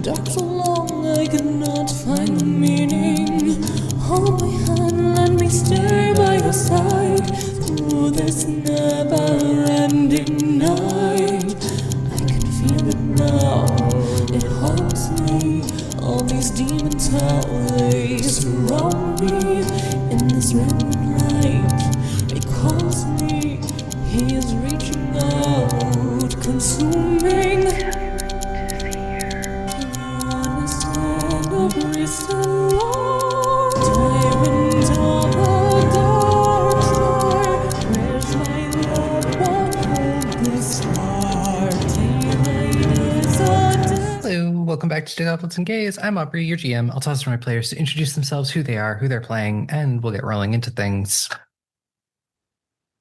Dark so long I cannot find the meaning. Hold my hand, let me stay by your side through this never-ending night. I can feel it now, it haunts me. All these demons, how they surround me. In this red light, it calls me. He is reaching out, consuming. Tyrant of the dark star, where's my love? What hold this heart? Daylight is a death. Hello, welcome back to Goblins and Gays. I'm Aubrey, your GM. I'll toss to my players to introduce themselves, who they are, who they're playing, and we'll get rolling into things.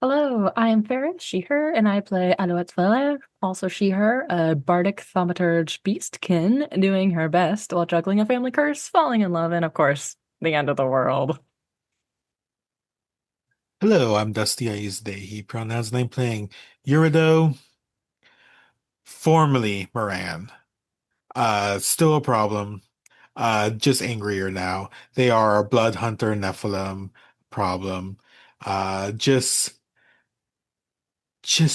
Hello, I am Farris, she, her, and I play Alouette, also she, her, a bardic thaumaturge beastkin, doing her best while juggling a family curse, falling in love, and of course, the end of the world. Hello, I'm Dusty. I use they, he pronouns, and I'm playing Eurideux, formerly Moran. Still a problem. Just angrier now. They are a blood hunter Nephilim problem. Just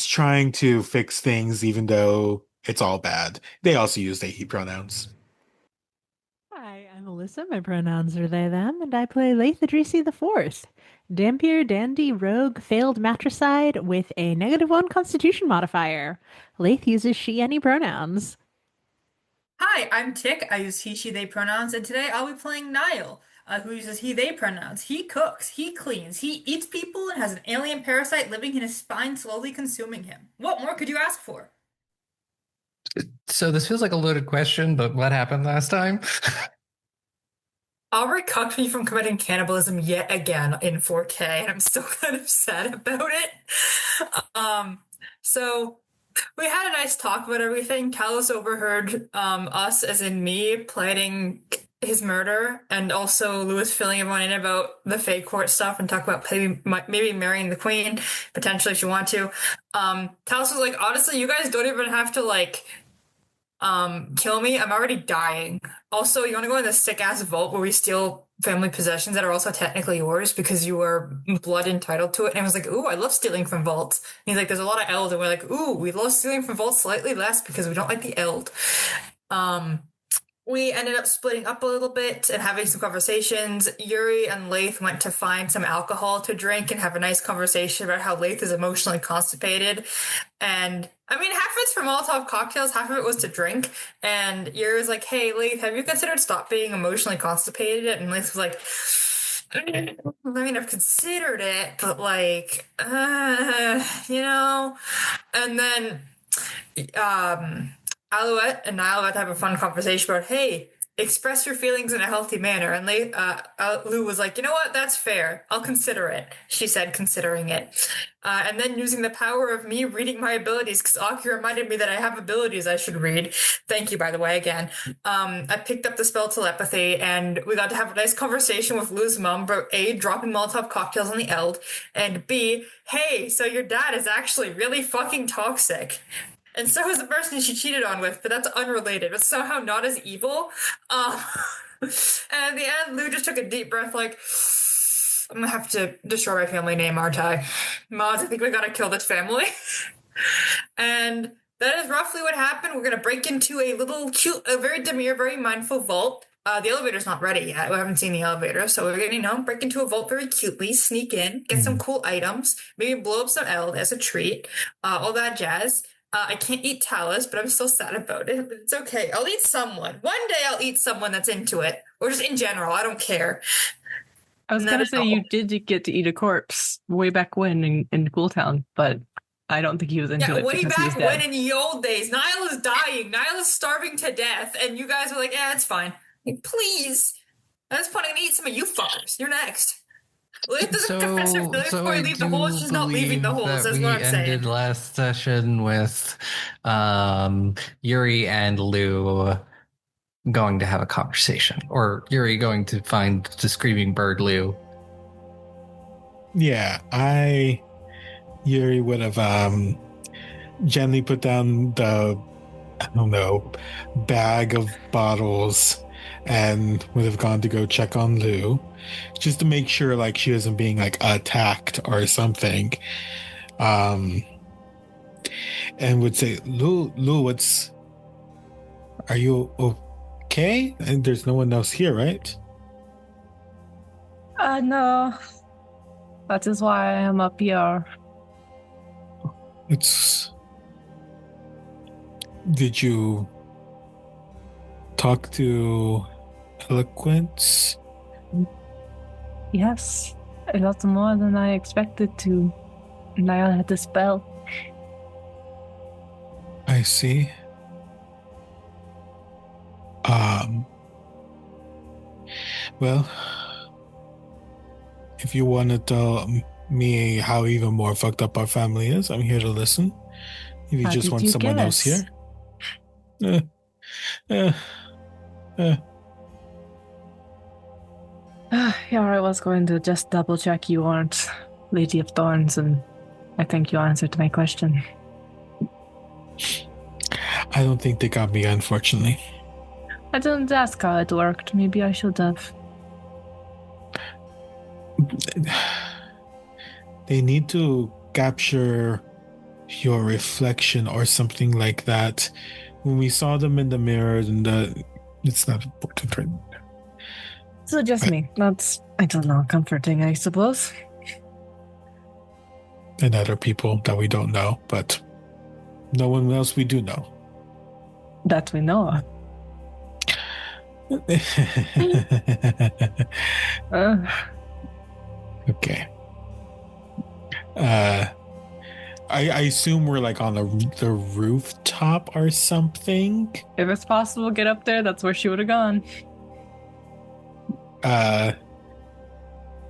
trying to fix things even though it's all bad. They also use they, he pronouns. Hi, I'm Alyssa. My pronouns are they, them, and I play Laeth the Fourth. Dampier, dandy, rogue, failed matricide with a -1 constitution modifier. Laeth uses she, any pronouns. Hi, I'm Tick. I use he, she, they pronouns, and today I'll be playing Nihil, who uses he, they pronouns. He cooks, he cleans, he eats people, and has an alien parasite living in his spine, slowly consuming him. What more could you ask for? So this feels like a loaded question, but what happened last time? Aubrey cucked me from committing cannibalism yet again in 4K, and I'm still kind of sad about it. So we had a nice talk about everything. Talis overheard us, as in me, planning his murder, and also Lewis filling everyone in about the fake court stuff and talk about maybe marrying the queen, potentially if you want to. Talis was like, honestly, you guys don't even have to kill me. I'm already dying. Also, you want to go in the sick-ass vault where we steal family possessions that are also technically yours because you are blood entitled to it? And I was like, ooh, I love stealing from vaults. And he's like, there's a lot of eld. And we're like, ooh, we love stealing from vaults slightly less because we don't like the eld. We ended up splitting up a little bit and having some conversations. Yuri and Laeth went to find some alcohol to drink and have a nice conversation about how Laeth is emotionally constipated. And I mean, half of it's for Molotov cocktails, half of it was to drink. And Yuri was like, hey, Laeth, have you considered stop being emotionally constipated? And Laeth was like, I mean, I've considered it, but And then Alouette and Nihil got to have a fun conversation about, hey, express your feelings in a healthy manner. And Lou was like, you know what? That's fair. I'll consider it. She said, considering it. And then using the power of me reading my abilities, because Aki reminded me that I have abilities I should read. Thank you, by the way, again. I picked up the spell telepathy, and we got to have a nice conversation with Lou's mom about A, dropping Molotov cocktails on the eld, and B, hey, so your dad is actually really fucking toxic. And so is the person she cheated on with, but that's unrelated, but somehow not as evil. And at the end, Lou just took a deep breath like, I'm gonna have to destroy my family name, aren't I? Mods, I think we gotta kill this family. And that is roughly what happened. We're gonna break into a little cute, a very demure, very mindful vault. The elevator's not ready yet. We haven't seen the elevator, so we're gonna, break into a vault very cutely, sneak in, get some cool items, maybe blow up some eld as a treat, all that jazz. I can't eat Talis, but I'm still sad about it. But it's okay. I'll eat someone. One day I'll eat someone that's into it. Or just in general. I don't care. I was And going that to is say all. you did get to eat a corpse way back when in Cooltown, but I don't think he was into Yeah, it way because he was back dead. when in the old days, Nihil is dying. Nihil is starving to death, and you guys were like, "Yeah, it's fine." Like, please. At this point, I'm gonna eat some of you fuckers. You're next. Laeth doesn't confess her feelings before I you leave the do holes. She's not leaving the believe holes. that That's we what I'm ended saying. last session with Yuri and Lou going to have a conversation, or Yuri going to find the screaming bird Lou. Yeah, Yuri would have gently put down the, I don't know, bag of bottles and would have gone to go check on Lou just to make sure like she wasn't being like attacked or something. And would say, Lou, are you okay? And there's no one else here, right? No. That is why I am up here. Did you talk to Eloquence? Yes, a lot more than I expected to. And I had the spell. I see. Well, if you want to tell me how even more fucked up our family is, I'm here to listen. If you How just did want you someone else guess? here. Yeah, I was going to just double check you aren't Lady of Thorns, and I think you answered my question. I don't think they got me, unfortunately. I didn't ask how it worked. Maybe I should have. They need to capture your reflection or something like that. When we saw them in the mirror, and it's not important right now. So just me. That's, I don't know, comforting, I suppose. And other people that we don't know, but no one else we do know. That we know of. Okay. I assume we're like on the rooftop or something. If it's possible, get up there. That's where she would have gone.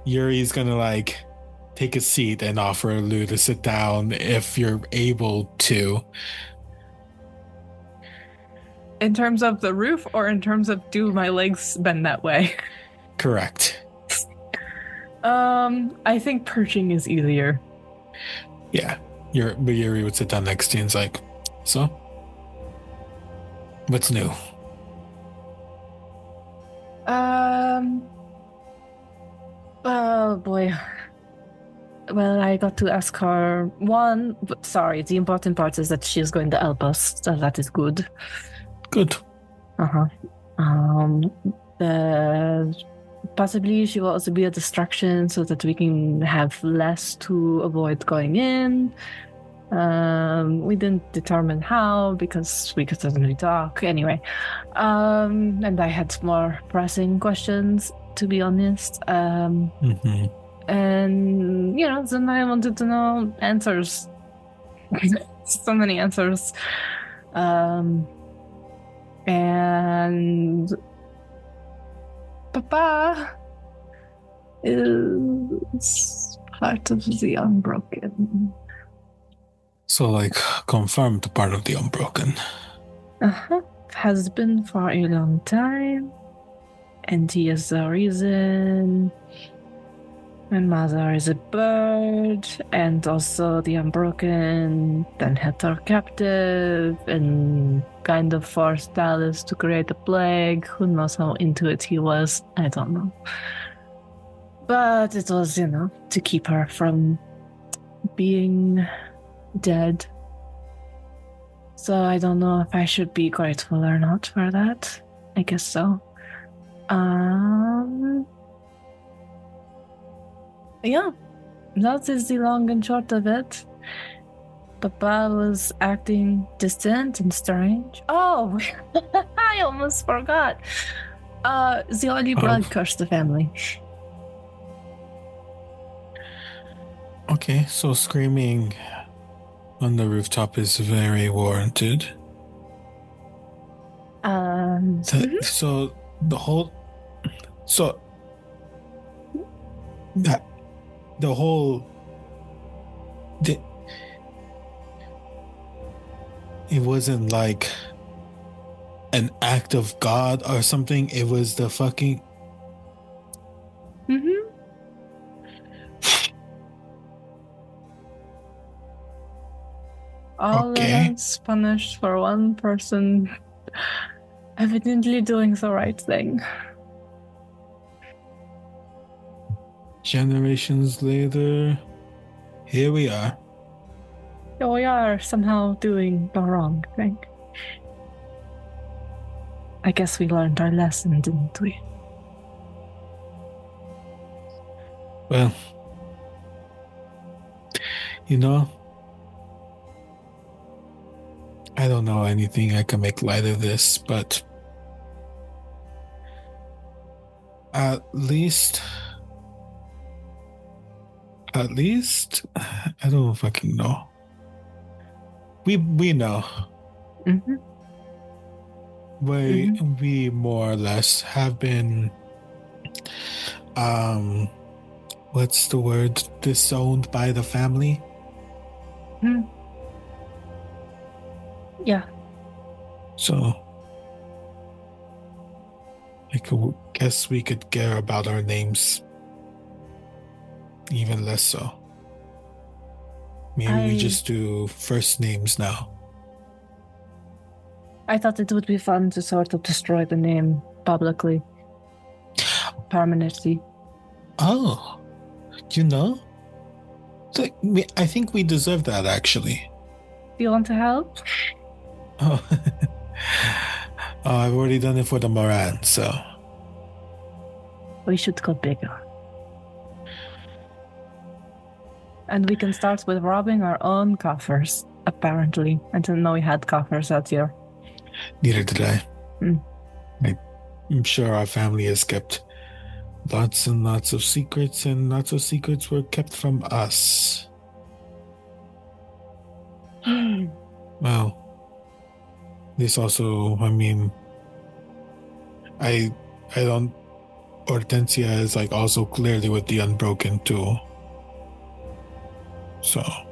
Yuri's gonna like take a seat and offer Lou to sit down if you're able to. In terms of the roof, or in terms of do my legs bend that way? Correct. I think perching is easier. Yeah. But Yuri would sit down next to you and is like, so? What's new? Oh boy. Well, I got to ask her one, but sorry, the important part is that she's going to help us, so that is good. Good. Possibly she will also be a distraction so that we can have less to avoid going in. We didn't determine how because we could suddenly talk. Anyway, and I had more pressing questions, to be honest. Mm-hmm. And, you know, then I wanted to know answers. So many answers. And Papa is part of the Unbroken. So, like, confirmed part of the Unbroken. Has been for a long time. And he is the reason. My mother is a bird, and also the Unbroken then held her captive and kind of forced Talis to create a plague. Who knows how into it he was? I don't know. But it was, you know, to keep her from being dead. So I don't know if I should be grateful or not for that. I guess so. Yeah, that is the long and short of it. Papa was acting distant and strange. Oh, I almost forgot. The only blood cursed the family. Okay, so screaming on the rooftop is very warranted. So the whole, so that the whole, it wasn't like an act of God or something. It was the fucking. All Okay. that's punished for one person evidently doing the right thing. Generations later, here we are. Here we are somehow doing the wrong thing. I guess we learned our lesson, didn't we? Well, you know, I don't know anything I can make light of this, but at least, I don't fucking know. We know. Mm-hmm. We more or less have been, what's the word? Disowned by the family. Yeah. So, I guess we could care about our names even less so. Maybe we just do first names now. I thought it would be fun to sort of destroy the name publicly. Permanently. Oh, you know? I think we deserve that, actually. Do you want to help? Oh, I've already done it for the Moran, so. We should go bigger. And we can start with robbing our own coffers, apparently. I didn't know we had coffers out here. Neither did I. I'm sure our family has kept lots and lots of secrets, and lots of secrets were kept from us. Well, this also, I mean, I don't. Hortensia is like also clearly with the Unbroken too. So. A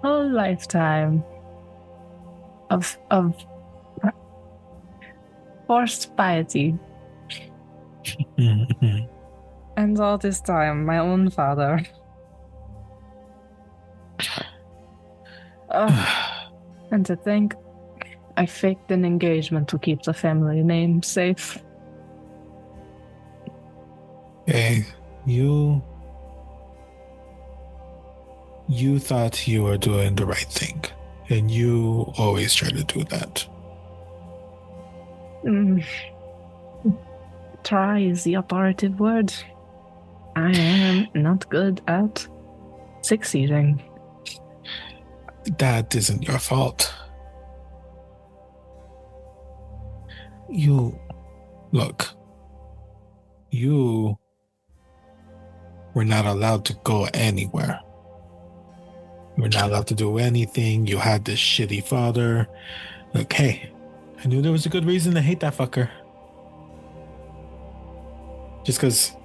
whole lifetime of forced piety. And all this time, my own father. And to think, I faked an engagement to keep the family name safe. Hey, you thought you were doing the right thing, and you always try to do that. Try is the operative word. I am not good at succeeding. That isn't your fault. Look, you were not allowed to go anywhere. You were not allowed to do anything. You had this shitty father. Look, hey, I knew there was a good reason to hate that fucker. Just because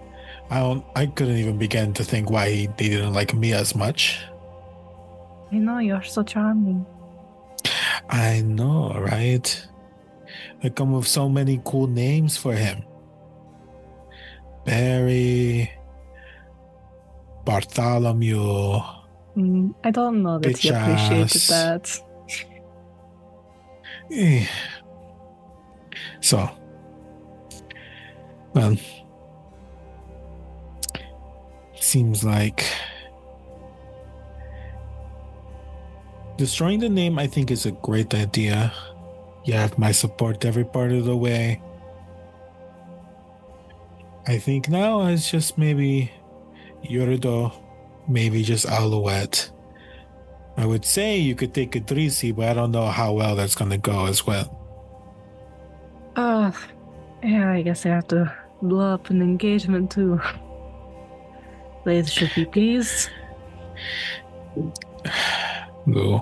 I couldn't even begin to think why they didn't like me as much. I know, you're so charming. I know, right? I come with so many cool names for him. Barry, Bartholomew. I don't know that he appreciated that. So, well, seems like destroying the name, I think, is a great idea. You have my support every part of the way. I think now it's just maybe Eurideux, maybe just Alouette, I would say you could take Idrisi, but I don't know how well that's going to go as well. Yeah, I guess I have to blow up an engagement too. Laeth should be pleased. Lou.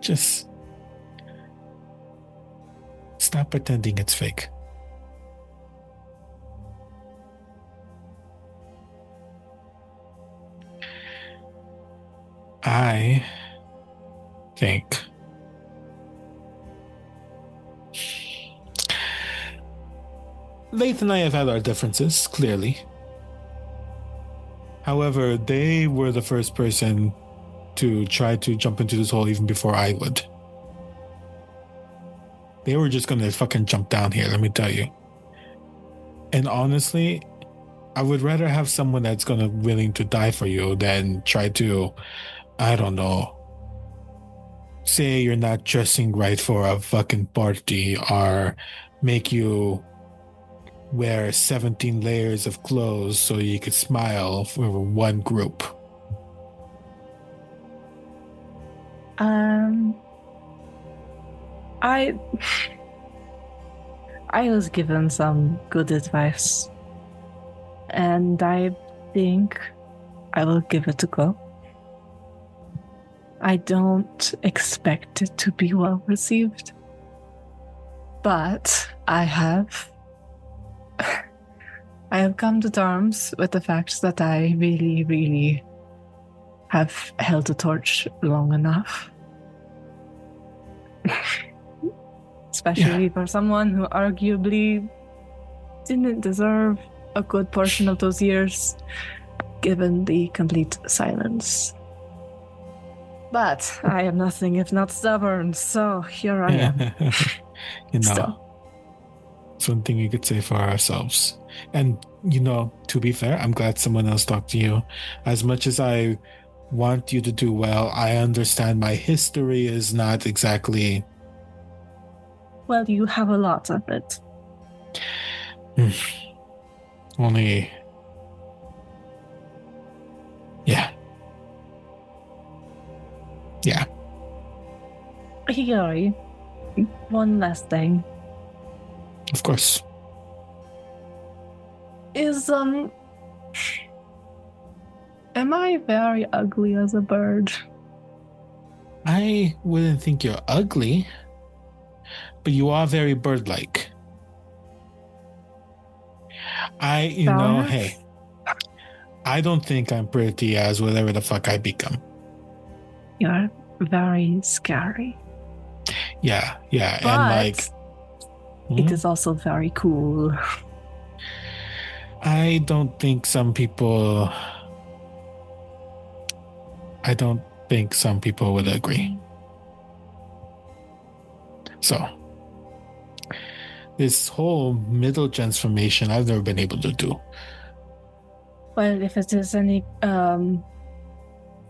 Just stop pretending it's fake. I think Laeth and I have had our differences, clearly. However, they were the first person to try to jump into this hole even before I would. They were just gonna fucking jump down here, let me tell you. And honestly, I would rather have someone that's gonna willing to die for you than try to, I don't know, say you're not dressing right for a fucking party or make you wear 17 layers of clothes so you could smile for one group. I was given some good advice, and I think I will give it a go. I don't expect it to be well received, but I have come to terms with the fact that I really, really have held the torch long enough. Especially for someone who arguably didn't deserve a good portion of those years, given the complete silence. But I am nothing if not stubborn, so here I am. You know, Still. it's one thing we could say for ourselves. And, you know, to be fair, I'm glad someone else talked to you. As much as I want you to do well, I understand my history is not exactly... Well, you have a lot of it. Only... Yeah. Hiyori, one last thing. Of course. Am I very ugly as a bird? I wouldn't think you're ugly, but you are very bird-like. Hey, I don't think I'm pretty as whatever the fuck I become. You're very scary. Yeah, But and like... it is also very cool. I don't think some people would agree. So, this whole middle transformation, I've never been able to do. Well, if it is any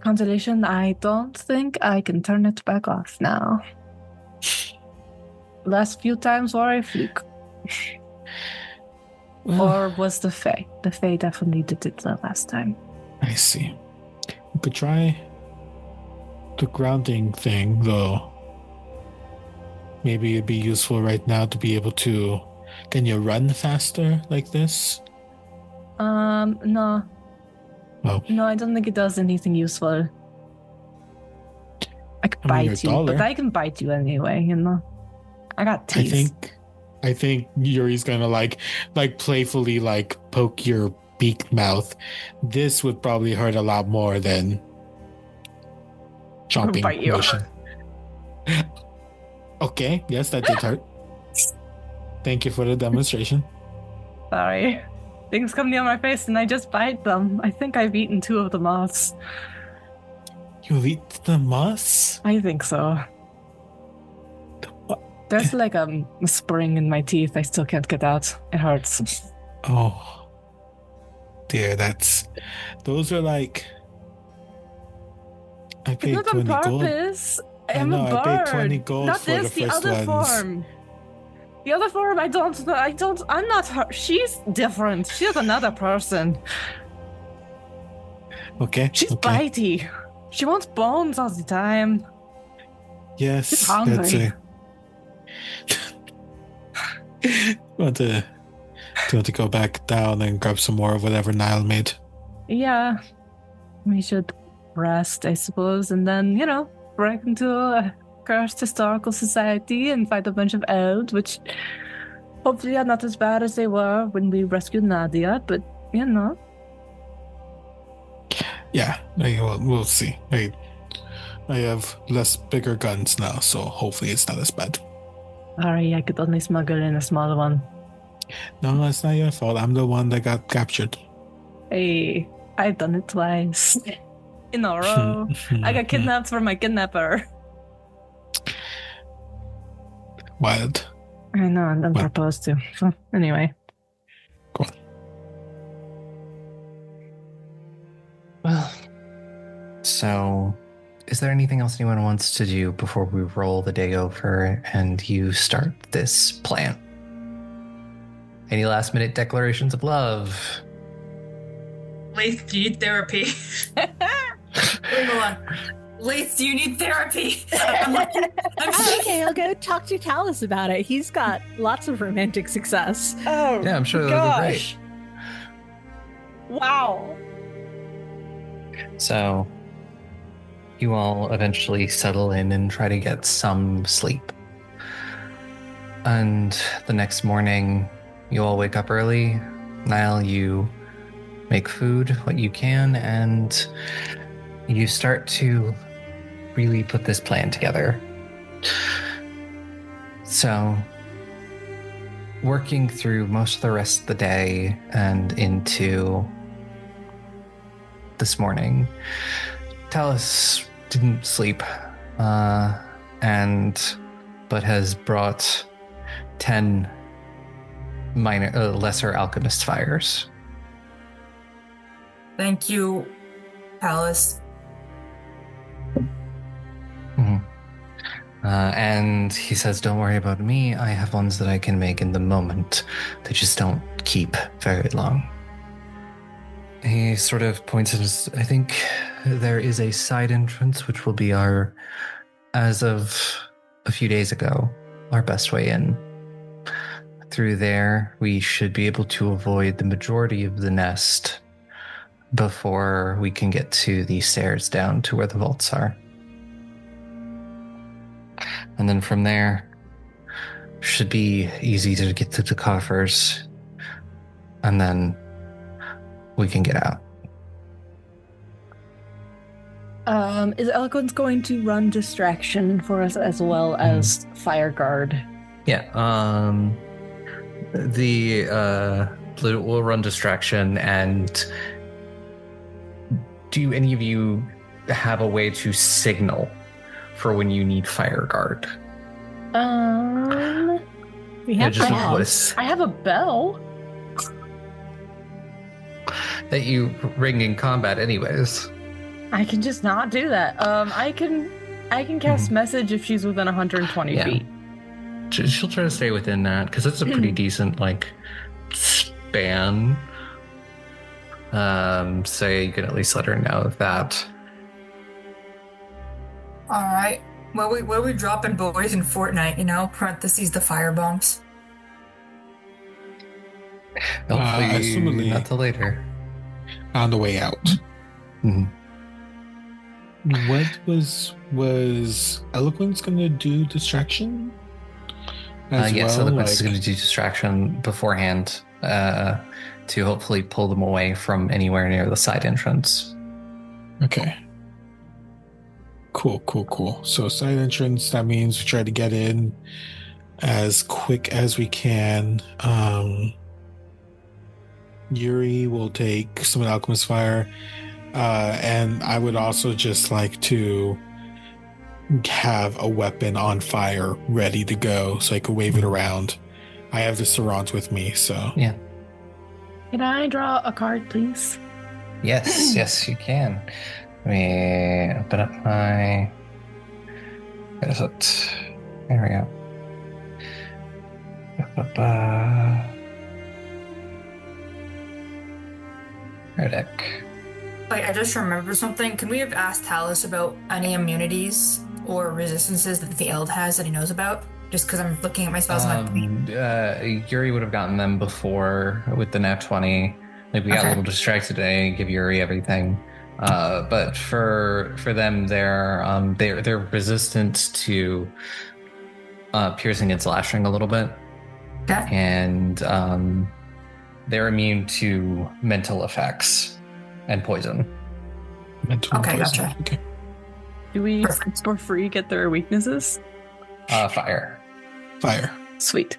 consolation, I don't think I can turn it back off now. Last few times were a fluke. Well, Or was the Fae? The Fae definitely did it the last time. I see. We could try the grounding thing, though. Maybe it'd be useful right now to be able to... Can you run faster like this? No. Oh. No, I don't think it does anything useful. I could I mean, bite you're you, but taller. I can bite you anyway, you know? I got teeth. I think Yuri's gonna like playfully like poke your beak mouth. This would probably hurt a lot more than chomping Bite you. motion. Okay, yes, that did hurt. Thank you for the demonstration. Sorry. Things come near my face and I just bite them. I think I've eaten 2 of the moths. You eat the moss? I think so. There's like a spring in my teeth I still can't get out. It hurts. Oh dear, those are like... I It's paid not on 20 gold. purpose. I I'm know, a bird. I paid 20 gold Not for the this, the first other ones. form. The other form, I'm not her. She's different. She's another person. Okay. She's okay. bitey. She wants bones all the time. Yes, She's that's hungry. Want to go back down and grab some more of whatever Nihil made? Yeah. We should rest, I suppose, and then, break into a cursed historical society and fight a bunch of elves, which hopefully are not as bad as they were when we rescued Nadia, but, Yeah, we'll see. I have less bigger guns now, so hopefully it's not as bad. Sorry, I could only smuggle in a small one. No, it's not your fault. I'm the one that got captured. Hey, I've done it twice. In a row. I got kidnapped from my kidnapper. Wild. I know, and I'm Well. proposed to. So, anyway. Go on. Well, so is there anything else anyone wants to do before we roll the day over and you start this plan? Any last minute declarations of love? Laeth, do you need therapy? Wait, hold on. Laeth, do you need therapy? I'm Okay, I'll go talk to Talis about it. He's got lots of romantic success. Oh, Yeah, I'm sure that'll go great. Wow. So you all eventually settle in and try to get some sleep. And the next morning, you all wake up early. Nihil, you make food, what you can, and you start to really put this plan together. So, working through most of the rest of the day and into this morning, Talis didn't sleep, but has brought 10 lesser alchemist fires. Thank you, Talis. Mm-hmm. And he says, don't worry about me. I have ones that I can make in the moment. They just don't keep very long. He sort of points at us. I think there is a side entrance, which will be as of a few days ago, our best way in. Through there, we should be able to avoid the majority of the nest before we can get to the stairs down to where the vaults are. And then from there, should be easy to get to the coffers. And then we can get out. Is Eloquence going to run distraction for us as well as Fire Guard? Yeah, we'll run distraction. And do any of you have a way to signal for when you need Fire Guard? We have just bells. I have a bell. That you ring in combat anyways. I can just not do that. I can cast message if she's within 120 Yeah. feet. She'll try to stay within that, because it's a pretty decent, span. So you can at least let her know that. All right. Where we dropping boys in Fortnite, parentheses, the fire bombs. Hopefully assumedly- not till later. On the way out. Mhm. What was Eloquence gonna do distraction? Yes, Eloquence is going to do distraction beforehand to hopefully pull them away from anywhere near the side entrance. Okay. Cool. So side entrance, that means we try to get in as quick as we can. Yuri will take some of the Alchemist Fire. And I would also just like to have a weapon on fire ready to go so I could wave it around. I have the Sarant with me, so. Yeah. Can I draw a card, please? Yes, you can. Let me open up my... Where is it? There we go. Riddick. Wait, I just remembered something. Can we have asked Talis about any immunities or resistances that the Eld has that he knows about? Just because I'm looking at my spells and Yuri would have gotten them before with the nat 20. Like, we got a little distracted today, give Yuri everything. But for them, they're resistant to piercing and slashing a little bit. Okay. And they're immune to mental effects and poison. Okay, gotcha. Okay. Do we, for free, get their weaknesses? Fire. Fire. Sweet.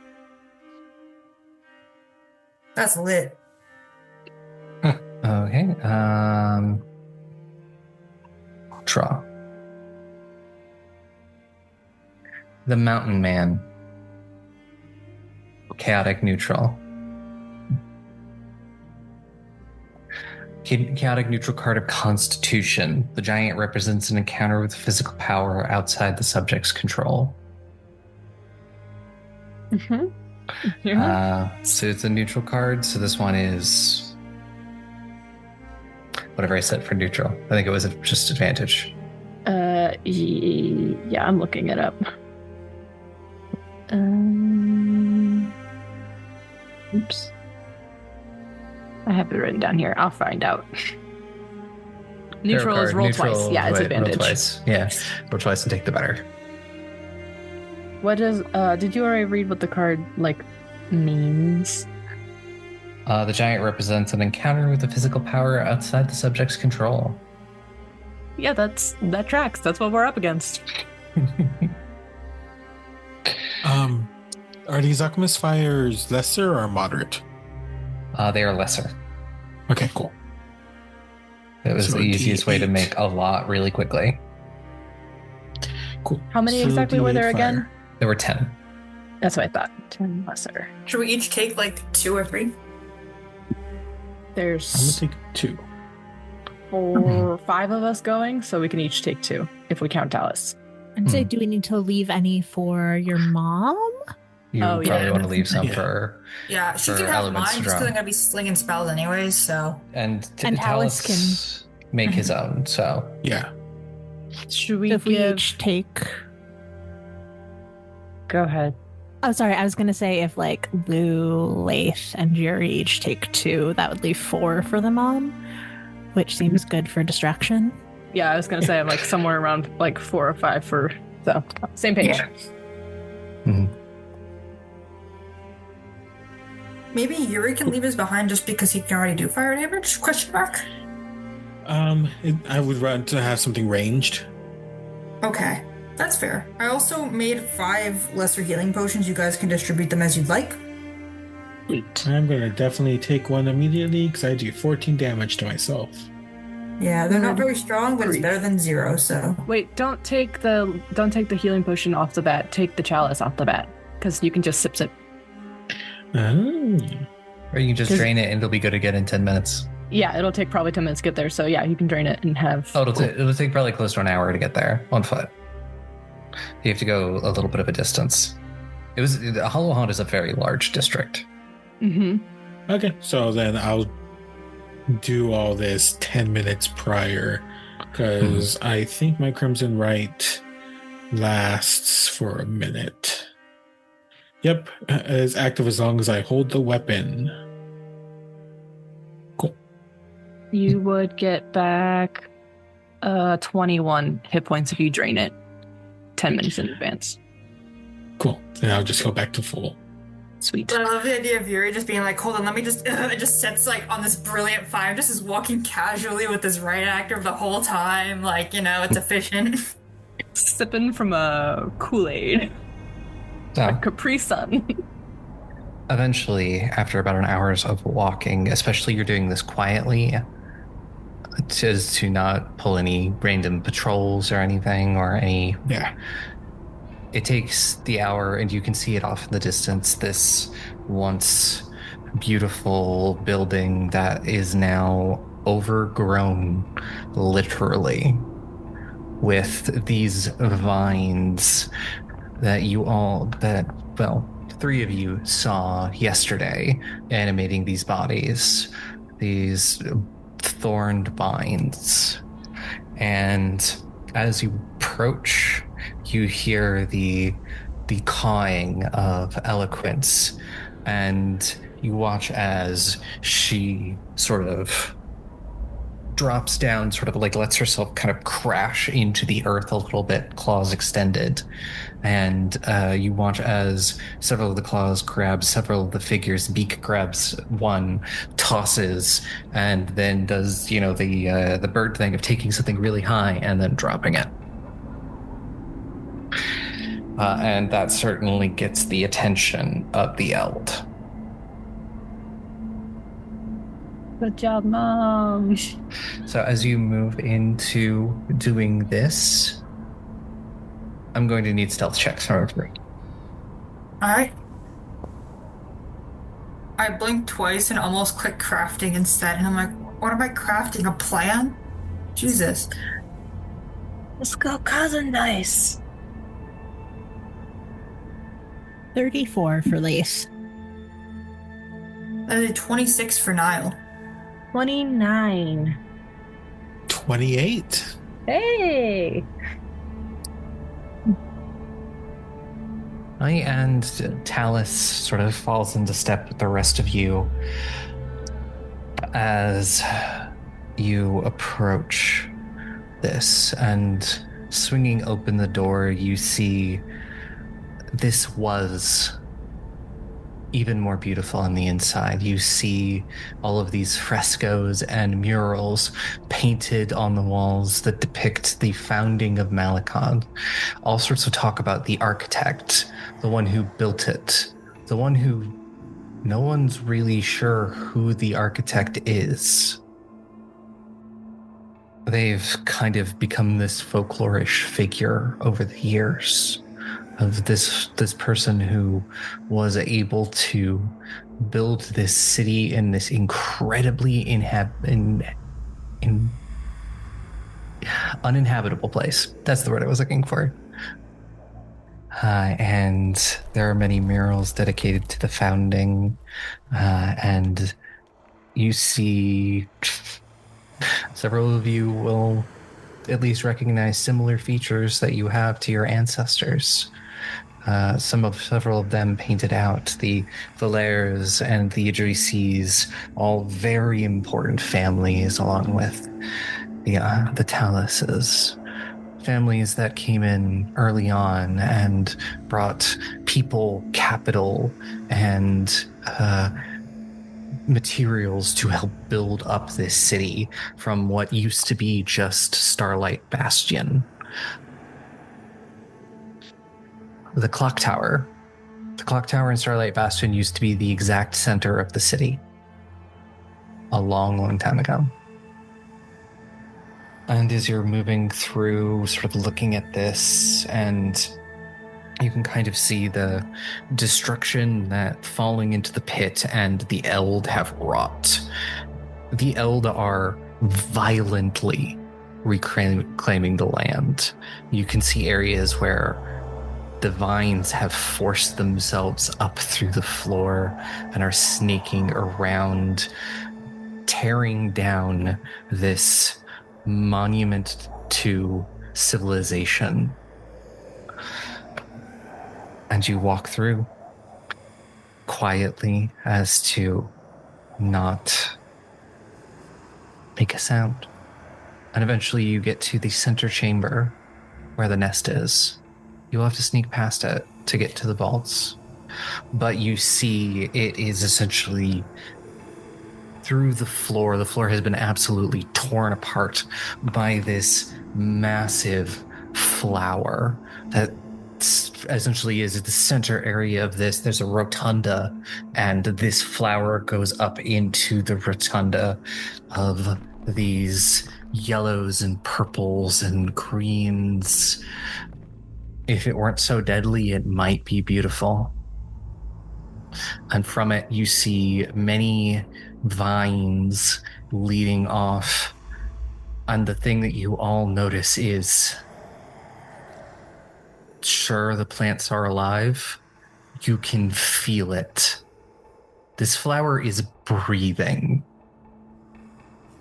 That's lit. Okay. Draw. The Mountain Man. Chaotic neutral. Chaotic neutral card of Constitution. The giant represents an encounter with physical power outside the subject's control. Mm-hmm. Yeah. So it's a neutral card. So this one is whatever I set for neutral. I think it was just advantage. Yeah, I'm looking it up. Oops. I have it written down here. I'll find out. Neutral is roll twice. Yeah, it's advantage. Roll twice. Yeah, roll twice and take the better. What does did you already read what the card means? The giant represents an encounter with a physical power outside the subject's control. Yeah, that tracks. That's what we're up against. Are these alchemist fires lesser or moderate? They are lesser. Okay, cool. It was So the easiest way to D8. make a lot really quickly. Cool. How many So exactly were D8 there fire. again? There were 10. That's what I thought. 10 lesser. Should we each take like 2 or 3? I'm There's gonna take 2. 5 of us going, so we can each take 2 if we count Talis. I'd say, do we need to leave any for your mom? You Oh, probably yeah. want to leave some Yeah. for... Yeah, she For can have Alouette's mine just because draw. I'm gonna be slinging spells anyways. So And, And Alice Talis make his own, so... Yeah. Should we So if we give... each take... Go ahead. Oh, sorry. I was going to say if like Lou, Laeth, and Yuri each take 2, that would leave 4 for the mom, which seems good for distraction. Yeah, I was gonna say I'm somewhere around 4 or 5 for... So, same page. Yeah. Mhm. maybe Yuri can leave us behind just because he can already do fire damage? Question mark. I would rather to have something ranged. Okay, that's fair. I also made 5 lesser healing potions. You guys can distribute them as you'd like. Sweet. I'm gonna definitely take one immediately because I do 14 damage to myself. Yeah, they're not very strong, but it's Grief. better than 0. So Wait, don't take the healing potion off the bat. Take the chalice off the bat, because you can just sip. Oh. Or you can just 'Cause- drain it and it'll be good again in 10 minutes. Yeah, it'll take probably 10 minutes to get there. So yeah, you can drain it and have. Oh, it'll take probably close to an hour to get there on foot. You have to go a little bit of a distance. Hallow Haunt is a very large district. Mm-hmm. Okay, so then I'll do all this 10 minutes prior because I think my Crimson Rite lasts for a minute. Yep, it's active as long as I hold the weapon. Cool. You would get back 21 hit points if you drain it 10 minutes in advance. Cool. Then I'll just go back to full. Sweet. But I love the idea of Yuri just being like, hold on, let me just, it just sets on this brilliant fire, just is walking casually with this right actor the whole time, it's efficient. Sipping from a Kool-Aid. So, A Capri Sun. eventually, after about an hour's of walking, especially you're doing this quietly, to not pull any random patrols or anything or any... Yeah. It takes the hour, and you can see it off in the distance, this once beautiful building that is now overgrown, literally, with these vines that three of you saw yesterday animating these bodies, these thorned vines. And as you approach, you hear the cawing of eloquence, and you watch as she sort of drops down, sort of like lets herself kind of crash into the earth a little bit, claws extended. And you watch as several of the claws grab several of the figures. Beak grabs one, tosses, and then does, the bird thing of taking something really high and then dropping it. And that certainly gets the attention of the Eld. Good job, Mom. So as you move into doing this, I'm going to need stealth checks from everybody. Alright. I blinked twice and almost clicked crafting instead, and I'm like, what am I crafting? A plan? Jesus. Let's go cousin dice. 34 for Laeth. I did 26 for Nihil. 29. 28. Hey! And Talis sort of falls into step with the rest of you as you approach this, and swinging open the door, you see this was even more beautiful on the inside. You see all of these frescoes and murals painted on the walls that depict the founding of Malakad. All sorts of talk about the architect, the one who built it, the one who no one's really sure who the architect is. They've kind of become this folklorish figure over the years of this person who was able to build this city in this incredibly uninhabitable place. That's the word I was looking for. And there are many murals dedicated to the founding, and you see several of you will at least recognize similar features that you have to your ancestors. Several of them painted out, the Valairs and the Idrisis, all very important families, along with the Talises. Families that came in early on and brought people, capital, and materials to help build up this city from what used to be just Starlight Bastion. The clock tower in Starlight Bastion used to be the exact center of the city a long, long time ago. And as you're moving through, sort of looking at this, and you can kind of see the destruction that falling into the pit and the Eld have wrought. The Eld are violently reclaiming the land. You can see areas where the vines have forced themselves up through the floor and are snaking around, tearing down this monument to civilization. And you walk through quietly as to not make a sound. And eventually you get to the center chamber where the nest is. You'll have to sneak past it to get to the vaults. But you see it is essentially through the floor. The floor has been absolutely torn apart by this massive flower that essentially is the center area of this. There's a rotunda, and this flower goes up into the rotunda of these yellows and purples and greens. If it weren't so deadly, it might be beautiful. And from it, you see many vines leading off. And the thing that you all notice is, sure, the plants are alive, you can feel it. This flower is breathing.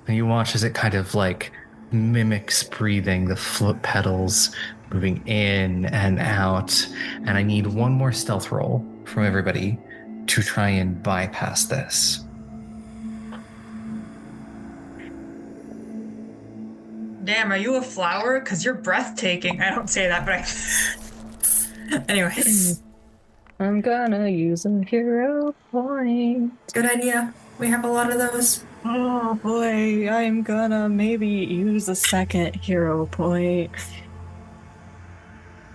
And you watch as it kind of like mimics breathing, the foot petals moving in and out. And I need one more stealth roll from everybody to try and bypass this. Damn, are you a flower? Because you're breathtaking. I don't say that, but I... Anyways. I'm gonna use a hero point. Good idea. We have a lot of those. Oh boy, I'm gonna maybe use a second hero point.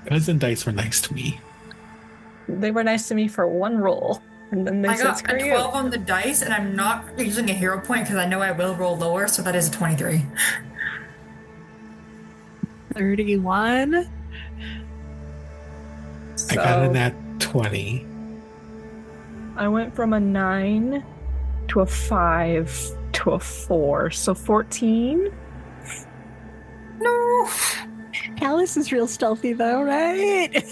Cousin dice were nice to me. They were nice to me for one roll, and then they I said got screw a you. 12 on the dice, and I'm not using a hero point because I know I will roll lower, so that is a 23. 31. I got a nat 20. I went from a 9 to a 5 to a 4, so 14. No! Talis is real stealthy though, right?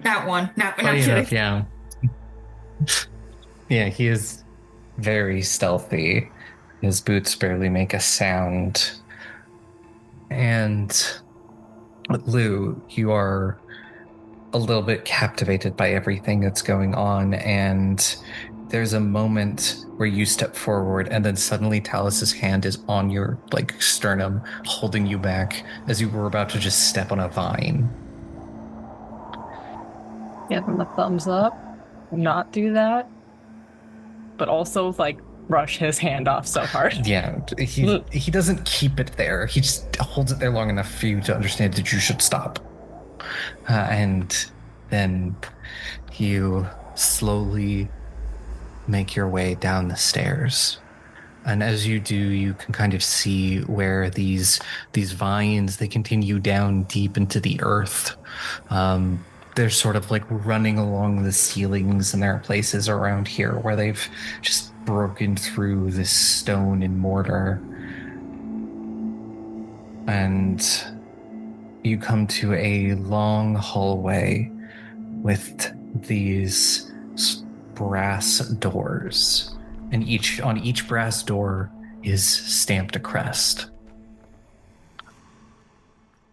Not one. Not Funny kidding. enough, yeah. Yeah, he is very stealthy. His boots barely make a sound. And Lou, you are a little bit captivated by everything that's going on, and there's a moment where you step forward and then suddenly Talis's hand is on your like sternum, holding you back as you were about to just step on a vine. Give him a thumbs up. Not do that. But also like brush his hand off so hard. Yeah, he doesn't keep it there. He just holds it there long enough for you to understand that you should stop. And then you slowly make your way down the stairs. And as you do, you can kind of see where these vines, they continue down deep into the earth. They're sort of like running along the ceilings, and there are places around here where they've just broken through this stone and mortar. And you come to a long hallway with these brass doors, and on each brass door is stamped a crest.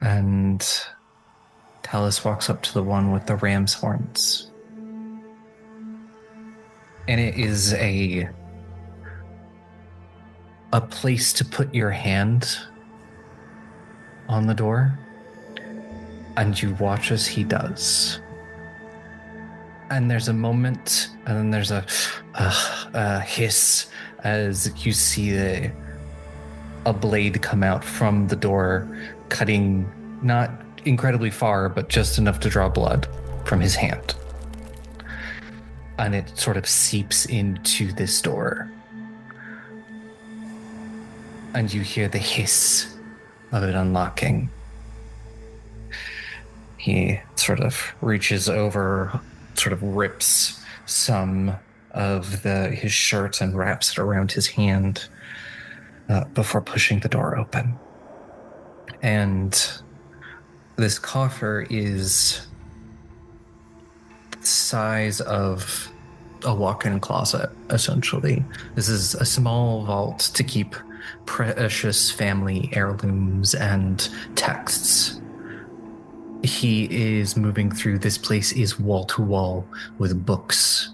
And Talis walks up to the one with the ram's horns. And it is a place to put your hand on the door, and you watch as he does. And there's a moment, and then there's a hiss as you see a blade come out from the door, cutting not incredibly far, but just enough to draw blood from his hand. And it sort of seeps into this door. And you hear the hiss of it unlocking. He sort of reaches over, sort of rips some of his shirt and wraps it around his hand before pushing the door open. And this coffer is the size of a walk-in closet, essentially. This is a small vault to keep precious family heirlooms and texts. He is moving through. This place is wall to wall with books.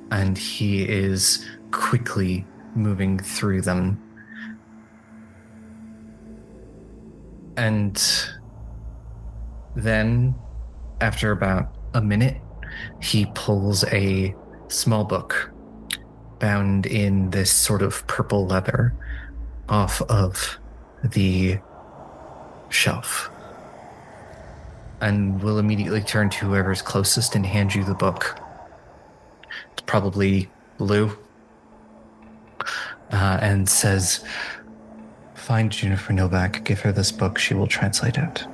And he is quickly moving through them. And then, after about a minute, he pulls a small book bound in this sort of purple leather off of the shelf, and will immediately turn to whoever's closest and hand you the book. It's probably Lou, and says, "Find Jennifer Novak, give her this book, she will translate it."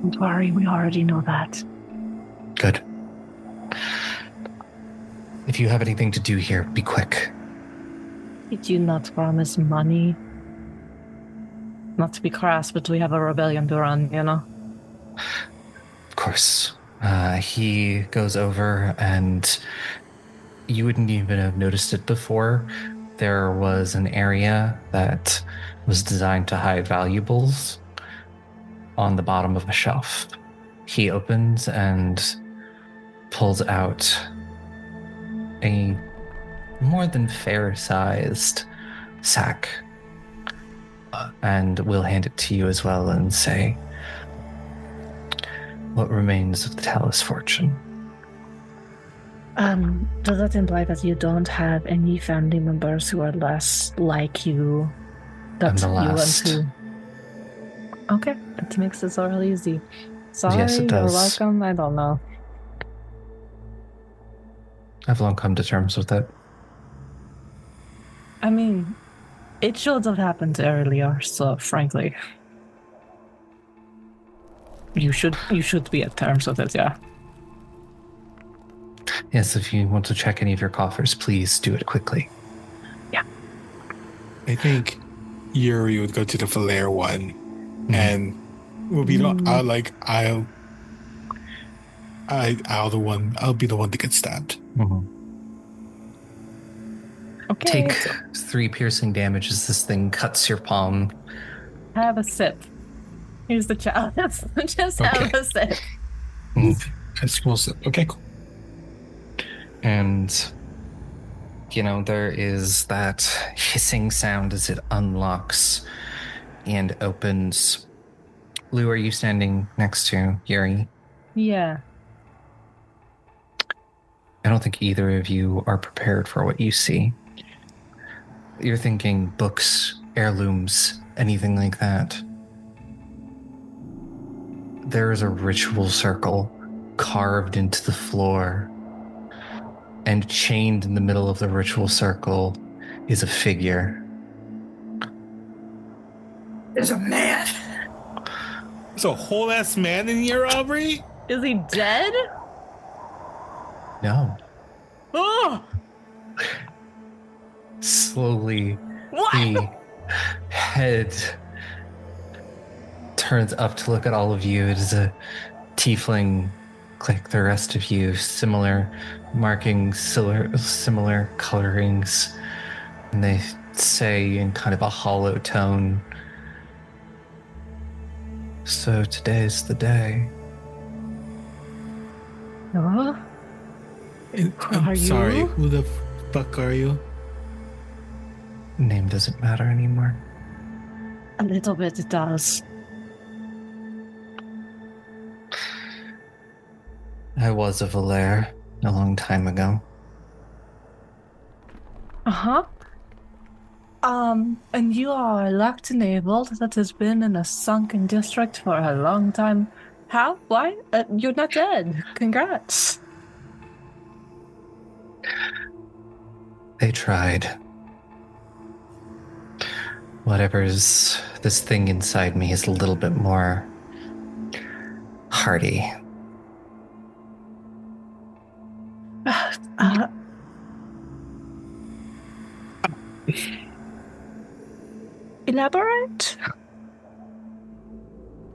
Don't worry, we already know that. Good. If you have anything to do here, be quick. Did you not promise money? Not to be crass, but we have a rebellion to run, you know? course. He goes over, and you wouldn't even have noticed it before. There was an area that was designed to hide valuables on the bottom of a shelf. He opens and pulls out a more than fair-sized sack, and will hand it to you as well and say, "What remains of the Talis fortune?" Does that imply that you don't have any family members who are less like you? I'm the you last. want to. Okay, it makes it so really easy. Sorry, Yes, it you're does. welcome. I don't know. I've long come to terms with it. I mean, it should have happened earlier, so frankly. You should be at terms with it, yeah. Yes, if you want to check any of your coffers, please do it quickly. I think Yuri would go to the Valair one, and will be I'll be the one to get stabbed. Okay. Take 3 piercing damage as this thing cuts your palm. Have a sip. Here's the challenge. Just have Okay. a sip. A small sip. Okay, cool. And, there is that hissing sound as it unlocks and opens. Lou, are you standing next to Yuri? Yeah. I don't think either of you are prepared for what you see. You're thinking books, heirlooms, anything like that. There is a ritual circle carved into the floor, and chained in the middle of the ritual circle is a figure. There's a man. There's a whole ass man in here, Aubrey? Is he dead? No. Oh! Slowly, What? the head turns up to look at all of you. It is a tiefling like the rest of you, similar markings, similar colorings, and they say in kind of a hollow tone, "So today's the day." No? I'm Are sorry, you? who the fuck are you? Name doesn't matter anymore. A little bit it does. I was a Valair a long time ago. Uh-huh. And you are elect enabled that has been in a sunken district for a long time. How? Why? You're not dead. Congrats. They tried. Whatever's this thing inside me is a little bit more hardy. Elaborate?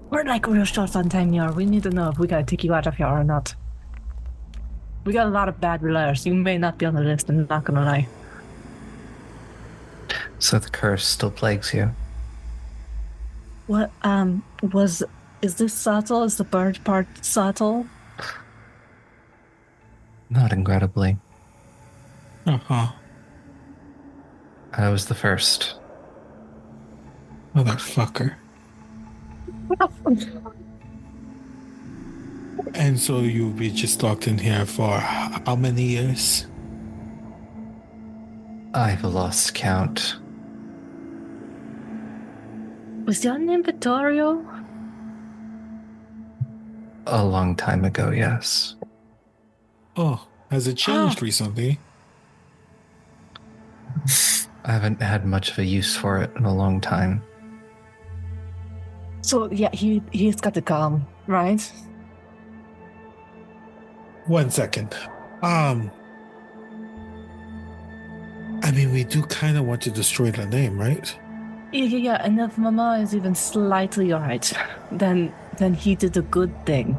We're like real short on time here. We need to know if we gotta take you out of here or not. We got a lot of bad relars. You may not be on the list, I'm not gonna lie. So the curse still plagues you. What, is this subtle? Is the bird part subtle? Not incredibly. Uh-huh. I was the first. Motherfucker. And so you'll be just locked in here for how many years? I've lost count. Was that an inventorio? A long time ago, yes. Oh, has it changed recently? I haven't had much of a use for it in a long time. So, yeah, he's got to come, right? 1 second. I mean, we do kind of want to destroy the name, right? Yeah, and if Mama is even slightly alright, then he did a good thing.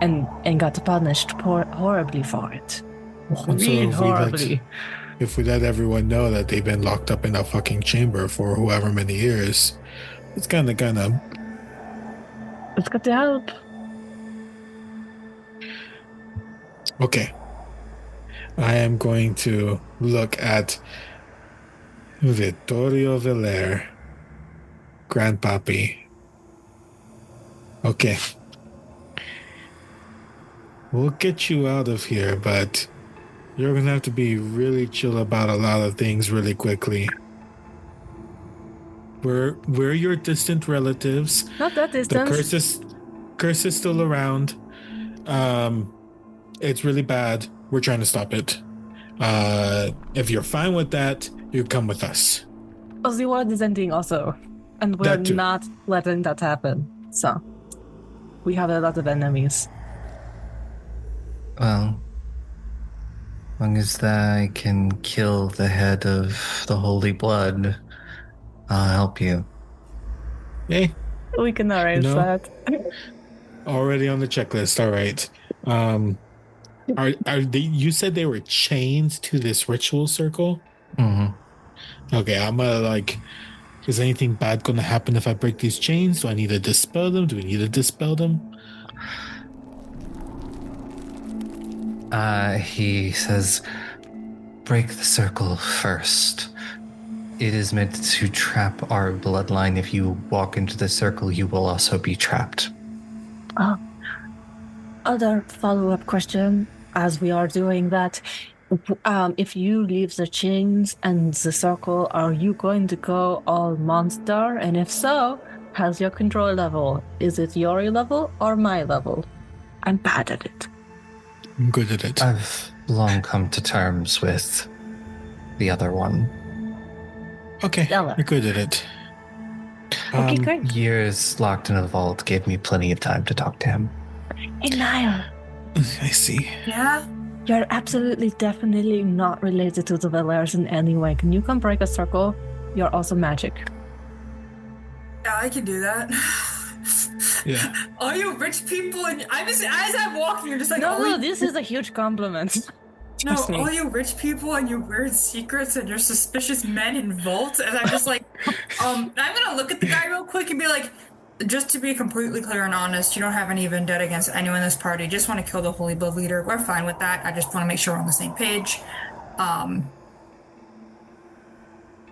and got punished horribly for it. And so Real horribly. if we let everyone know that they've been locked up in a fucking chamber for however many years, it's kind of. It's got to help. Okay. I am going to look at Vittorio Villar, Grandpappy. Okay. We'll get you out of here, but you're going to have to be really chill about a lot of things really quickly. We're your distant relatives. Not that distant. The curse is still around. It's really bad. We're trying to stop it. If you're fine with that, you come with us. Well, the world is ending also, and we're not letting that happen. So, we have a lot of enemies. Well, as long as I can kill the head of the Holy Blood, I'll help you. Hey, We can arrange that. already on the checklist. All right. Are they? You said they were chained to this ritual circle. Mm-hmm. Okay, I'm gonna is anything bad gonna happen if I break these chains? Do I need to dispel them? Do we need to dispel them? He says, break the circle first. It is meant to trap our bloodline. If you walk into the circle, you will also be trapped. Other follow-up question, as we are doing that, if you leave the chains and the circle, are you going to go all monster? And if so, how's your control level? Is it Yori level or my level? I'm bad at it. I'm good at it. I've long come to terms with the other one. Okay, Stellar. you're good at it. Okay, great. Years locked in a vault gave me plenty of time to talk to him. Hey, Nihil, I see. Yeah? you're absolutely, definitely not related to the Villars in any way. Can you come break a circle? You're also magic. Yeah, I can do that. Yeah. All you rich people, and I'm just, as I'm walking, you're just like, No, this is a huge compliment. no, Trust me. all you rich people and your weird secrets and your suspicious men in vaults, and I'm just like, I'm gonna look at the guy real quick and be like, just to be completely clear and honest, you don't have any vendetta against anyone in this party. You just want to kill the Holy Blood leader. We're fine with that. I just want to make sure we're on the same page.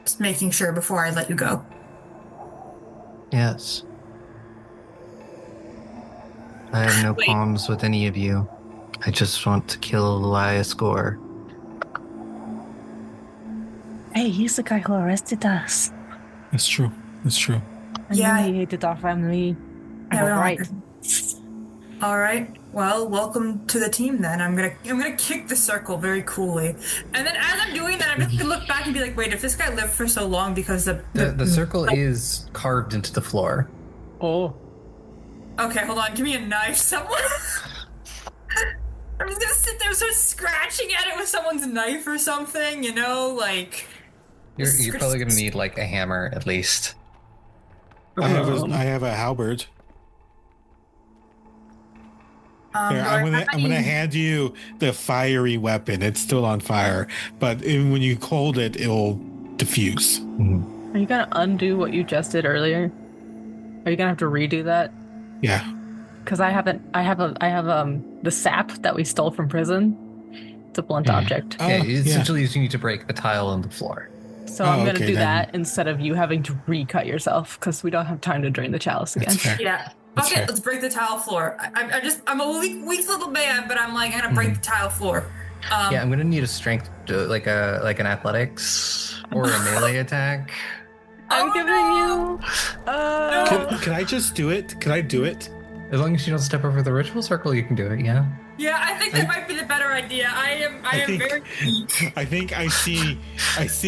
Just making sure before I let you go. Yes. I have no qualms with any of you. I just want to kill Elias Gore. Hey, he's the guy who arrested us. That's true. That's true. And Yeah. he hated our family. Yeah, we don't Right. like it. All right. Well, welcome to the team then. I'm gonna kick the circle very coolly, and then as I'm doing that, I'm just gonna look back and be like, wait, if this guy lived for so long because The circle is carved into the floor. Oh. Okay, hold on. Give me a knife, someone. I'm just gonna sit there and start scratching at it with someone's knife or something, you know, like. You're probably gonna need like a hammer at least. I have a halberd. Here, I'm gonna hand you the fiery weapon. It's still on fire, but when you hold it, it'll diffuse. Are you gonna undo what you just did earlier? Are you gonna have to redo that? Yeah. Because I have the sap that we stole from prison. It's a blunt object. Yeah, essentially you need to break the tile on the floor. So I'm gonna okay, do then. that instead of you having to recut yourself because we don't have time to drain the chalice again. That's fair. Yeah. That's Okay, fair. let's break the tile floor. I'm a weak little man, but I'm like, I'm gonna break the tile floor. Yeah, I'm gonna need a strength, like an athletics or a melee attack. I'm giving you. Can I just do it? Can I do it? As long as you don't step over the ritual circle, you can do it. Yeah. Yeah, I think that might be the better idea. I am very weak. I think I see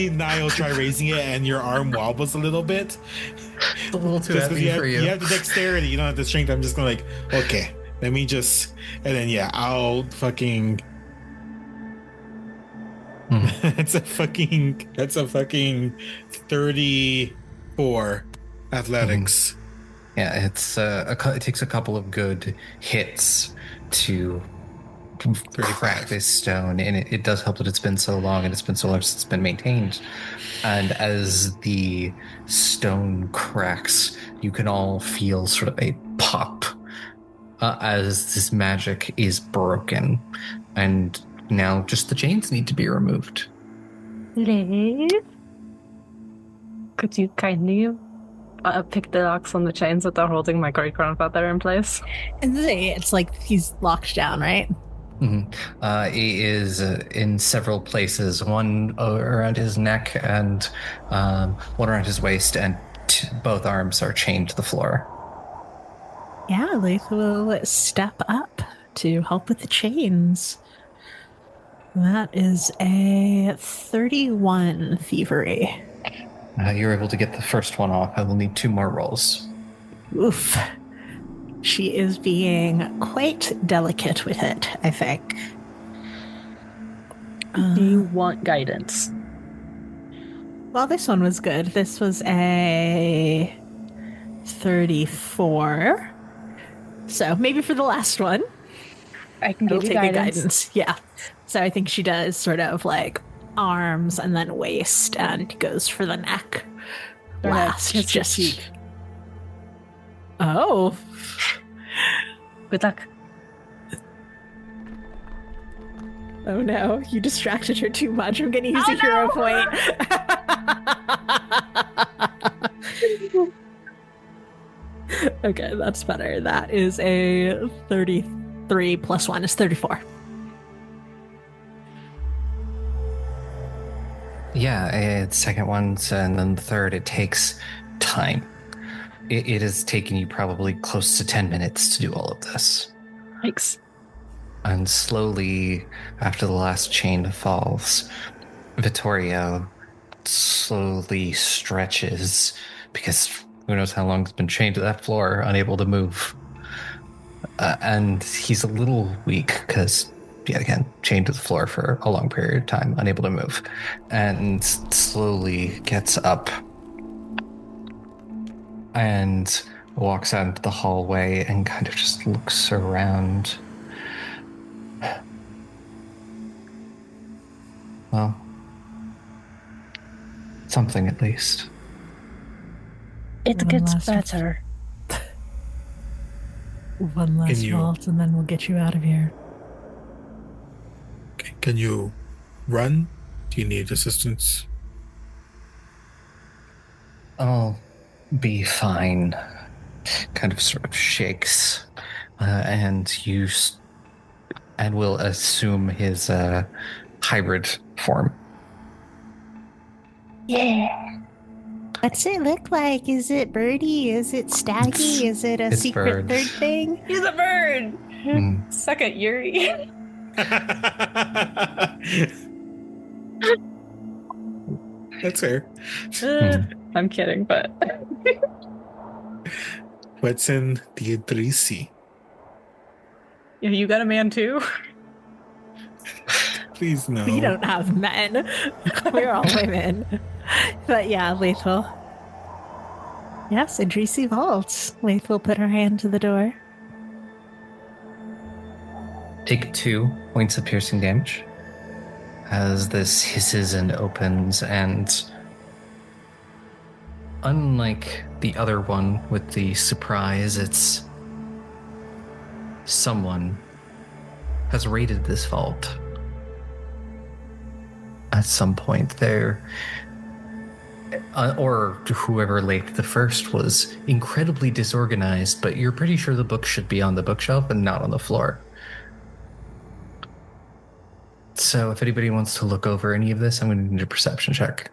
Nihil try raising it, and your arm wobbles a little bit. It's a little too Just 'cause heavy for you have the dexterity, you don't have the strength. I'm just gonna okay, let me just, and then I'll fucking. That's a fucking 34 athletics. Yeah, it takes a couple of good hits to crack this stone, and it does help that it's been so long, and it's been so long since it's been maintained. And as the stone cracks, you can all feel sort of a pop as this magic is broken, and now just the chains need to be removed. Laeth, could you kindly pick the locks on the chains that are holding my great grandfather in place? And it's like he's locked down, right? Mm-hmm. He is in several places, one around his neck and one around his waist, and both arms are chained to the floor. Yeah, Laeth will step up to help with the chains. That is a 31 thievery. You're able to get the first one off. I will need 2 more rolls. Oof. She is being quite delicate with it, I think. Do you want guidance? Well, this one was good. This was a 34. So maybe for the last one, I can I'll give you take guidance. a guidance. Yeah. So I think she does sort of like arms and then waist and goes for the neck. Last, kiss your just cheek. Oh. Good luck. Oh no, you distracted her too much. I'm gonna use a hero point. Okay, that's better. That is a 33 plus 1 is 34. Yeah, it's second one, and then the third. It takes time. It has taken you probably close to 10 minutes to do all of this. Thanks. And slowly, after the last chain falls, Vittorio slowly stretches, because who knows how long he's been chained to that floor, unable to move. And he's a little weak, because, yet again, chained to the floor for a long period of time, unable to move. And slowly gets up and walks out into the hallway and kind of just looks around. Well, something at least. It One gets last better. One last Can you- vault and then we'll get you out of here. Okay, can you run? Do you need assistance? I'll be fine. Kind of sort of shakes, and will assume his hybrid form. Yeah. What's it look like? Is it birdie? Is it staggy? Is it a it's secret bird. third thing? He's a bird. Mm. Suck it, Yuri. That's fair. I'm kidding, but What's in the Idrisi? yeah, you got a man too. Please no. We don't have men. We're all women. But yeah, Laeth will. Yes, Idrisi vaults. Laeth will put her hand to the door. Take 2 points of piercing damage as this hisses and opens, and unlike the other one with the surprise, it's someone has raided this vault. At some point there, or whoever Laeth the First was incredibly disorganized, but you're pretty sure the book should be on the bookshelf and not on the floor. So if anybody wants to look over any of this, I'm going to need a perception check.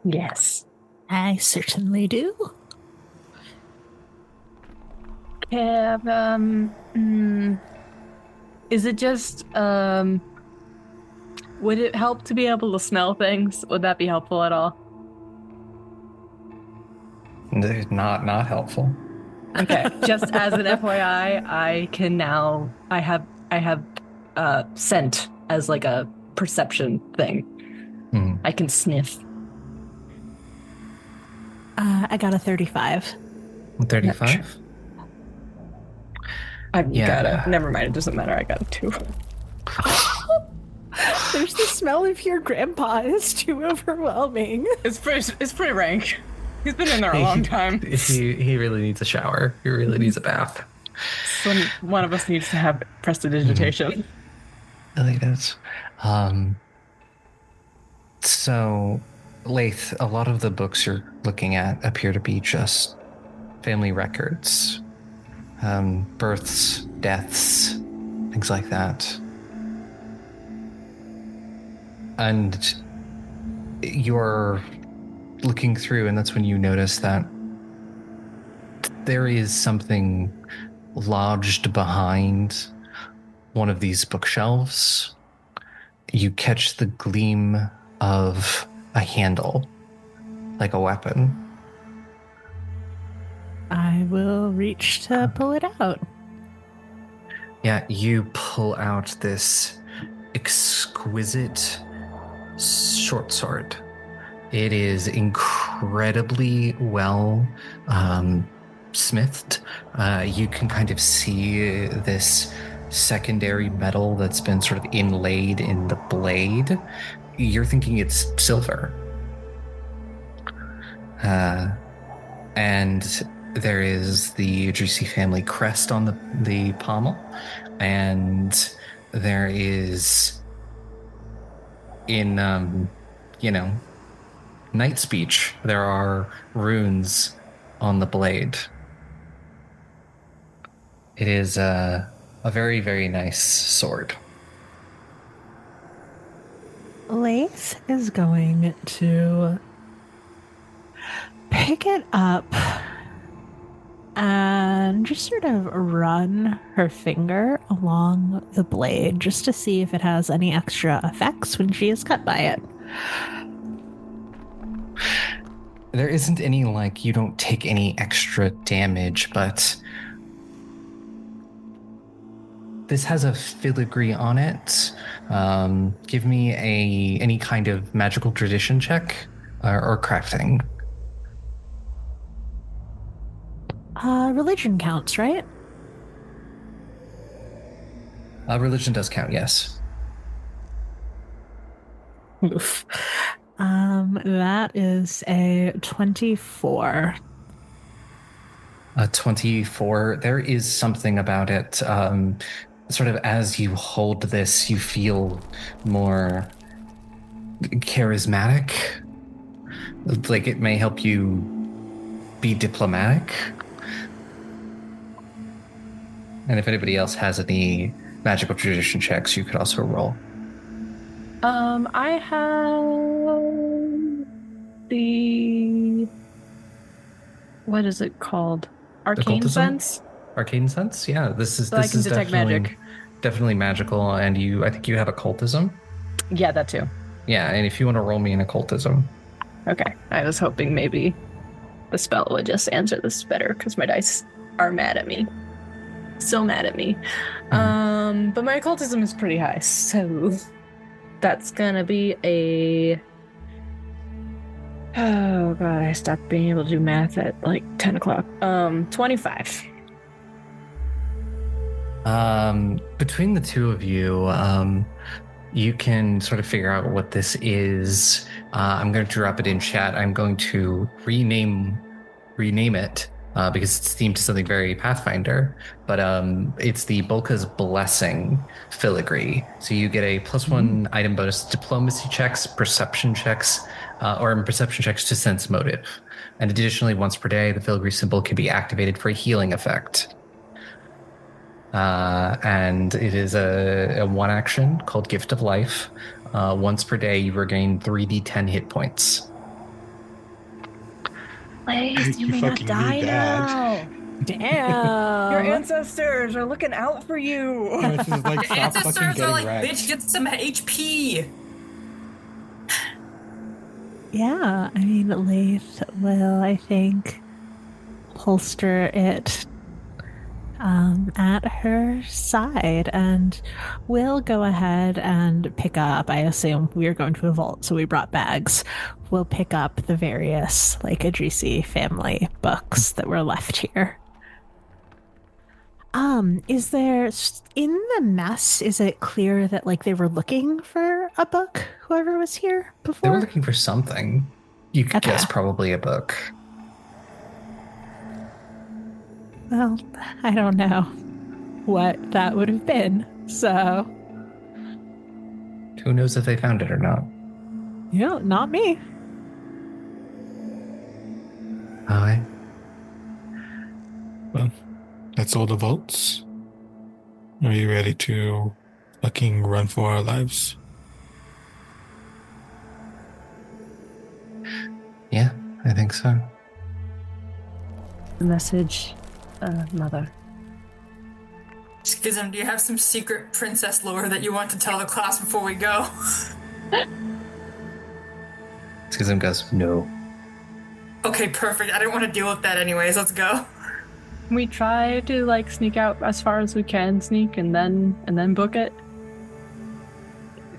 Yes. I certainly do. Is it just would it help to be able to smell things? Would that be helpful at all? Not helpful. Okay, just as an FYI, I have scent as like a perception thing. Hmm. I can sniff. I got a 35. 35? I've Yeah. got it. Never mind. It doesn't matter. I got a 2. There's the smell of your grandpa is too overwhelming. It's pretty rank. He's been in there a long time. He really needs a shower. He really needs a bath. So one of us needs to have prestidigitation. Really does. So, Laeth, a lot of the books you're looking at appear to be just family records. Births, deaths, things like that. And you're looking through, and that's when you notice that there is something lodged behind one of these bookshelves. You catch the gleam of a handle, like a weapon. I will reach to pull it out. Yeah, you pull out this exquisite short sword. It is incredibly well smithed. You can kind of see this secondary metal that's been sort of inlaid in the blade. You're thinking it's silver. And there is the Juicy family crest on the pommel. And there is in, Night Speech, there are runes on the blade. It is a very, very nice sword. Laeth is going to pick it up and just sort of run her finger along the blade just to see if it has any extra effects when she is cut by it. There isn't any, you don't take any extra damage, but this has a filigree on it. Give me any kind of magical tradition check or crafting. Religion counts, right? Religion does count, yes. Oof. That is a 24. A 24. There is something about it. Sort of as you hold this, you feel more charismatic. Like it may help you be diplomatic. And if anybody else has any magical tradition checks, you could also roll. I have the... What is it called? Arcane Occultism? Sense? Arcane sense? Yeah, this is So I can detect definitely, magic. definitely magical, and I think you have occultism. Yeah, that too. Yeah, and if you want to roll me an occultism. Okay. I was hoping maybe the spell would just answer this better because my dice are mad at me. So mad at me. But my occultism is pretty high, so that's gonna be a... Oh god, I stopped being able to do math at 10 o'clock. 25. Between the two of you, you can sort of figure out what this is. I'm going to drop it in chat. I'm going to rename it because it's themed to something very Pathfinder. But it's the Bolka's Blessing filigree. So you get a +1 item bonus, diplomacy checks, perception checks, or perception checks to sense motive. And additionally, once per day, the filigree symbol can be activated for a healing effect. And it is a one action called Gift of Life. Once per day, you regain 3d10 hit points. Laeth, you may not fucking die need that. now. Damn. Your ancestors are looking out for you. This is like, stop fucking Ancestors are getting like, wrecked. bitch, get some HP. Yeah, I mean, Laeth will, I think, holster it at her side, and we'll go ahead and pick up. I assume we are going to a vault, so we brought bags. We'll pick up the various, like, Adrisi family books that were left here. Is there, in the mess, is it clear that, like, they were looking for a book, whoever was here before? They were looking for something. You could Okay. guess probably a book. Well, I don't know what that would have been, so... Who knows if they found it or not? Yeah, not me. Hi. Well, that's all the votes. Are you ready to fucking run for our lives? Yeah, I think so. The message, mother. Schism, do you have some secret princess lore that you want to tell the class before we go? Schism goes, no. Okay, perfect. I didn't want to deal with that anyways. Let's go. We try to like sneak out as far as we can, sneak and then book it.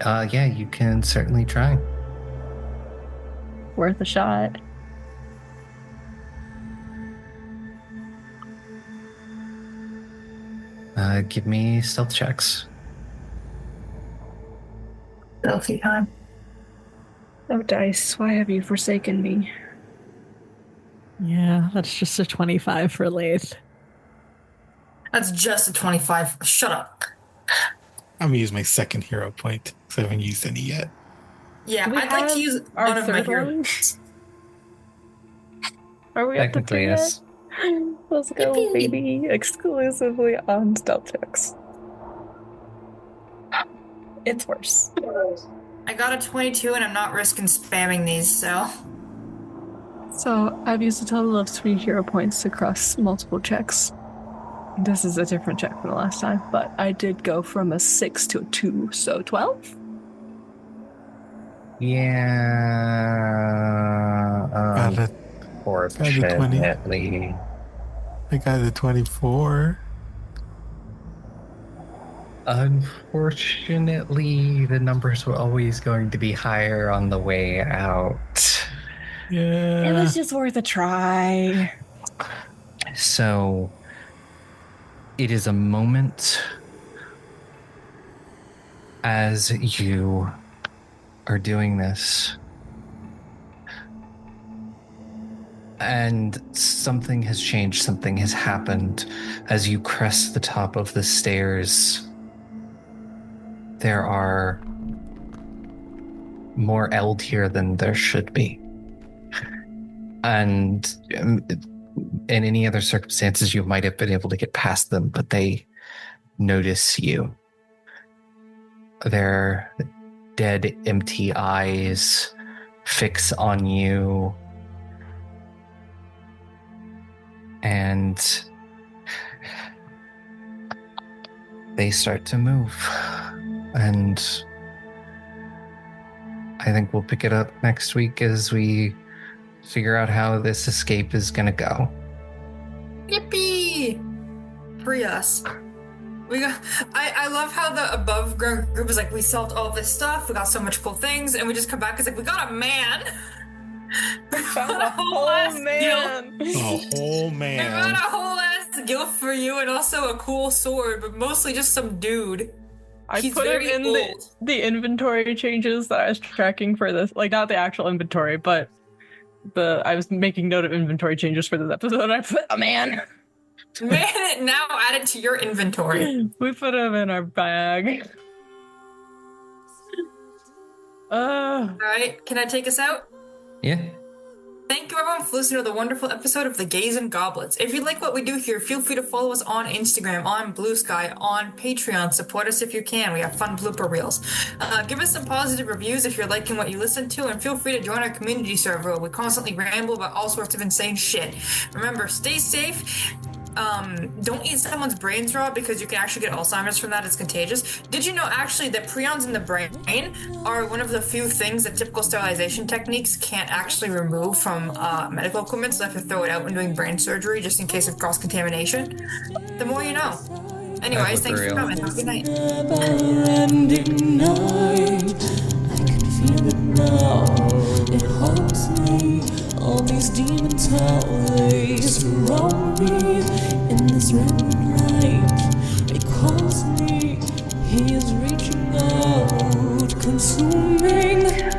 Yeah, you can certainly try. Worth a shot. Give me stealth checks. Stealthy time. Oh, dice, why have you forsaken me? Yeah, that's just a 25 for Laeth. That's just a 25. Shut up. I'm gonna use my second hero point because I haven't used any yet. Yeah, Do we I'd like have to use our one of my third heroes. Are we up to Technically, 2 yet? yes. Let's go, baby. Exclusively on stealth checks. It's worse. I got a 22 and I'm not risking spamming these, so... So I've used a total of 3 hero points across multiple checks. This is a different check from the last time, but I did go from a 6 to a 2, so 12? Yeah. Got a 20. Unfortunately. I got a 24. Unfortunately, the numbers were always going to be higher on the way out. Yeah. It was just worth a try. So, it is a moment as you are doing this, and something has changed, something has happened. As you crest the top of the stairs, there are more eld here than there should be. And in any other circumstances, you might have been able to get past them, but they notice you. Their dead, empty eyes fix on you. And they start to move. And I think we'll pick it up next week as we figure out how this escape is gonna go. Yippee! Free us. We got. I love how the above ground group is like, we solved all this stuff, we got so much cool things, and we just come back, it's like, we got a man! We got a whole ass guild. A whole We man. got a whole ass guild for you, and also a cool sword, but mostly just some dude. I He's put it very in old. the inventory changes that I was tracking for this, like not the actual inventory, but I was making note of inventory changes for this episode. And I put a man. Man, now add it to your inventory. We put him in our bag. Alright, can I take us out? Yeah. Thank you everyone for listening to the wonderful episode of The Gays and Goblets. If you like what we do here, feel free to follow us on Instagram, on Blue Sky, on Patreon. Support us if you can. We have fun blooper reels. Give us some positive reviews if you're liking what you listen to, and feel free to join our community server where we constantly ramble about all sorts of insane shit. Remember, stay safe, don't eat someone's brains raw because you can actually get Alzheimer's from that. It's contagious. Did you know actually that prions in the brain are one of the few things that typical sterilization techniques can't actually remove from medical equipment, so they have to throw it out when doing brain surgery just in case of cross-contamination? The more you know. Anyways, thanks for coming. Have a good night. Never-ending night. I can feel it now. It haunts me. All these demon towers surround me in this red light. It calls me. He is reaching out, consuming.